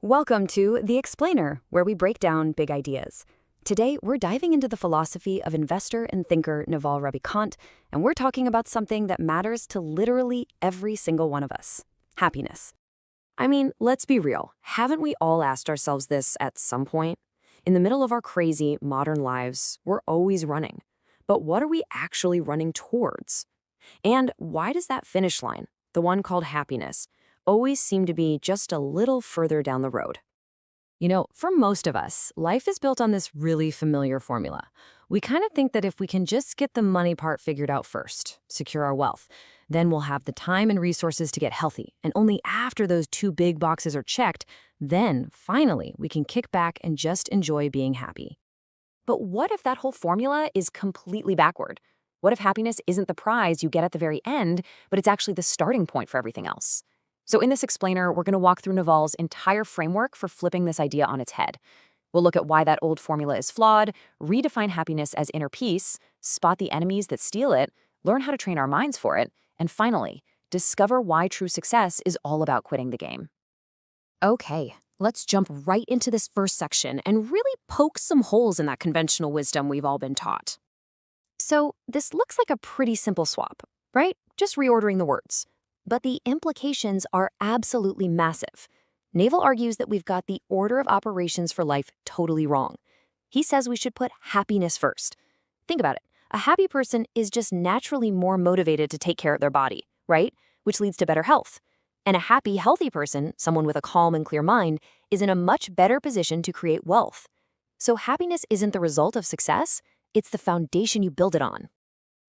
Welcome to The Explainer, where we break down big ideas. Today, we're diving into the philosophy of investor and thinker Naval Ravikant, and we're talking about something that matters to literally every single one of us: happiness. I mean, let's be real. Haven't we all asked ourselves this at some point? In the middle of our crazy, modern lives, we're always running. But what are we actually running towards? And why does that finish line, the one called happiness, always seem to be just a little further down the road? For most of us, life is built on this really familiar formula. We kind of think that if we can just get the money part figured out first, secure our wealth, then we'll have the time and resources to get healthy. And only after those two big boxes are checked, then, finally, we can kick back and just enjoy being happy. But what if that whole formula is completely backward? What if happiness isn't the prize you get at the very end, but it's actually the starting point for everything else? So in this explainer, we're going to walk through Naval's entire framework for flipping this idea on its head. We'll look at why that old formula is flawed, redefine happiness as inner peace, spot the enemies that steal it, learn how to train our minds for it, and finally, discover why true success is all about quitting the game. Okay, let's jump right into this first section and really poke some holes in that conventional wisdom we've all been taught. So this looks like a pretty simple swap, right? Just reordering the words. But the implications are absolutely massive. Naval argues that we've got the order of operations for life totally wrong. He says we should put happiness first. Think about it. A happy person is just naturally more motivated to take care of their body, right? Which leads to better health. And a happy, healthy person, someone with a calm and clear mind, is in a much better position to create wealth. So happiness isn't the result of success, it's the foundation you build it on.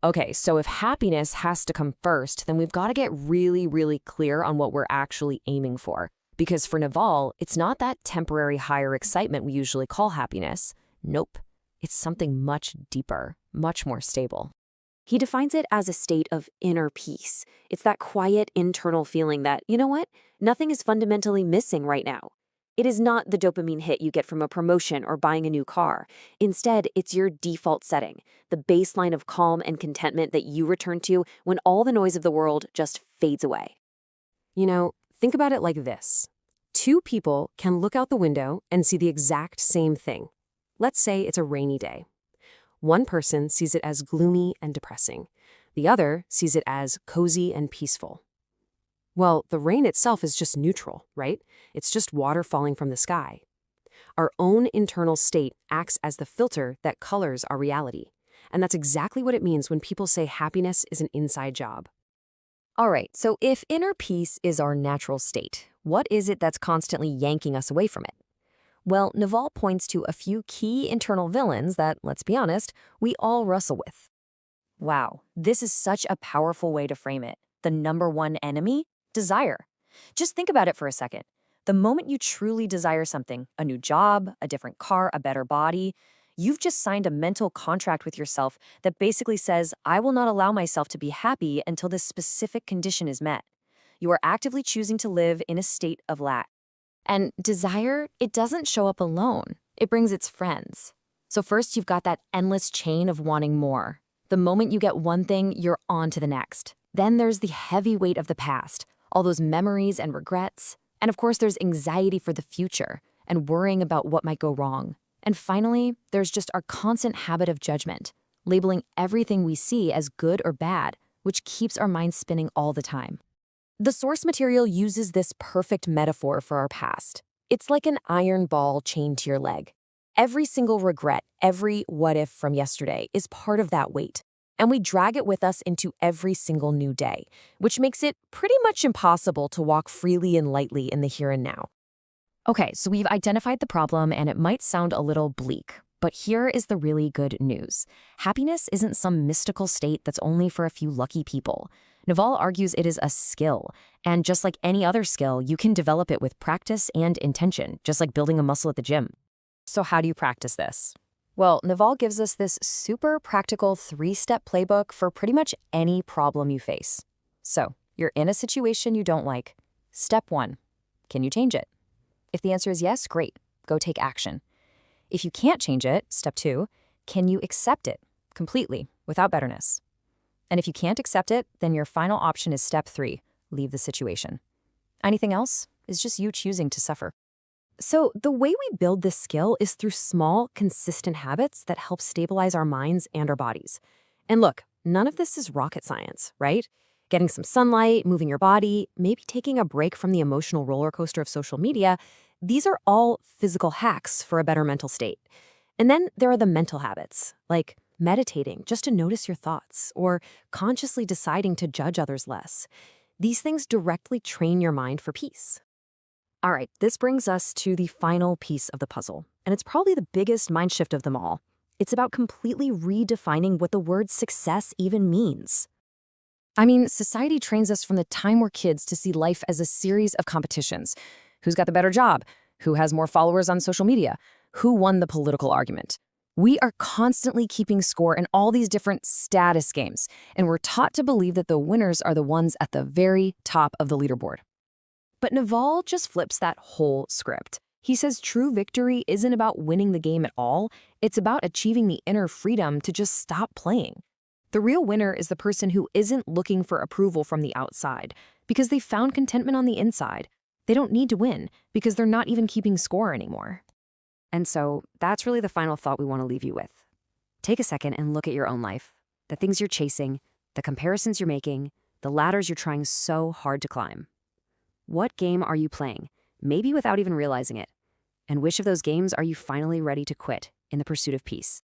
Okay, so if happiness has to come first, then we've got to get really, really clear on what we're actually aiming for. Because for Naval, it's not that temporary higher excitement we usually call happiness. Nope. It's something much deeper, much more stable. He defines it as a state of inner peace. It's that quiet internal feeling that, you know what, nothing is fundamentally missing right now. It is not the dopamine hit you get from a promotion or buying a new car. Instead, it's your default setting, the baseline of calm and contentment that you return to when all the noise of the world just fades away. Think about it like this. Two people can look out the window and see the exact same thing. Let's say it's a rainy day. One person sees it as gloomy and depressing. The other sees it as cozy and peaceful. Well, the rain itself is just neutral, right? It's just water falling from the sky. Our own internal state acts as the filter that colors our reality. And that's exactly what it means when people say happiness is an inside job. All right, so if inner peace is our natural state, what is it that's constantly yanking us away from it? Well, Naval points to a few key internal villains that, let's be honest, we all wrestle with. Wow, this is such a powerful way to frame it. The number one enemy? Desire. Just think about it for a second. The moment you truly desire something, a new job, a different car, a better body, you've just signed a mental contract with yourself that basically says, I will not allow myself to be happy until this specific condition is met. You are actively choosing to live in a state of lack. And desire, it doesn't show up alone. It brings its friends. So first, you've got that endless chain of wanting more. The moment you get one thing, you're on to the next. Then there's the heavy weight of the past, all those memories and regrets. And of course, there's anxiety for the future and worrying about what might go wrong. And finally, there's just our constant habit of judgment, labeling everything we see as good or bad, which keeps our minds spinning all the time. The source material uses this perfect metaphor for our past. It's like an iron ball chained to your leg. Every single regret, every what if from yesterday is part of that weight. And we drag it with us into every single new day, which makes it pretty much impossible to walk freely and lightly in the here and now. Okay, so we've identified the problem, and it might sound a little bleak, but here is the really good news. Happiness isn't some mystical state that's only for a few lucky people. Naval argues it is a skill, and just like any other skill, you can develop it with practice and intention, just like building a muscle at the gym. So how do you practice this? Well, Naval gives us this super practical 3-step playbook for pretty much any problem you face. So, you're in a situation you don't like. Step 1, can you change it? If the answer is yes, great, go take action. If you can't change it, step 2, can you accept it completely without bitterness? And if you can't accept it, then your final option is step 3, leave the situation. Anything else is just you choosing to suffer. So, the way we build this skill is through small, consistent habits that help stabilize our minds and our bodies. And look, none of this is rocket science, right? Getting some sunlight, moving your body, maybe taking a break from the emotional roller coaster of social media, these are all physical hacks for a better mental state. And then there are the mental habits, like meditating just to notice your thoughts, or consciously deciding to judge others less. These things directly train your mind for peace. All right, this brings us to the final piece of the puzzle, and it's probably the biggest mind shift of them all. It's about completely redefining what the word success even means. I mean, society trains us from the time we're kids to see life as a series of competitions. Who's got the better job? Who has more followers on social media? Who won the political argument? We are constantly keeping score in all these different status games, and we're taught to believe that the winners are the ones at the very top of the leaderboard. But Naval just flips that whole script. He says true victory isn't about winning the game at all, it's about achieving the inner freedom to just stop playing. The real winner is the person who isn't looking for approval from the outside, because they found contentment on the inside. They don't need to win, because they're not even keeping score anymore. And so, that's really the final thought we want to leave you with. Take a second and look at your own life. The things you're chasing, the comparisons you're making, the ladders you're trying so hard to climb. What game are you playing, maybe without even realizing it? And which of those games are you finally ready to quit in the pursuit of peace?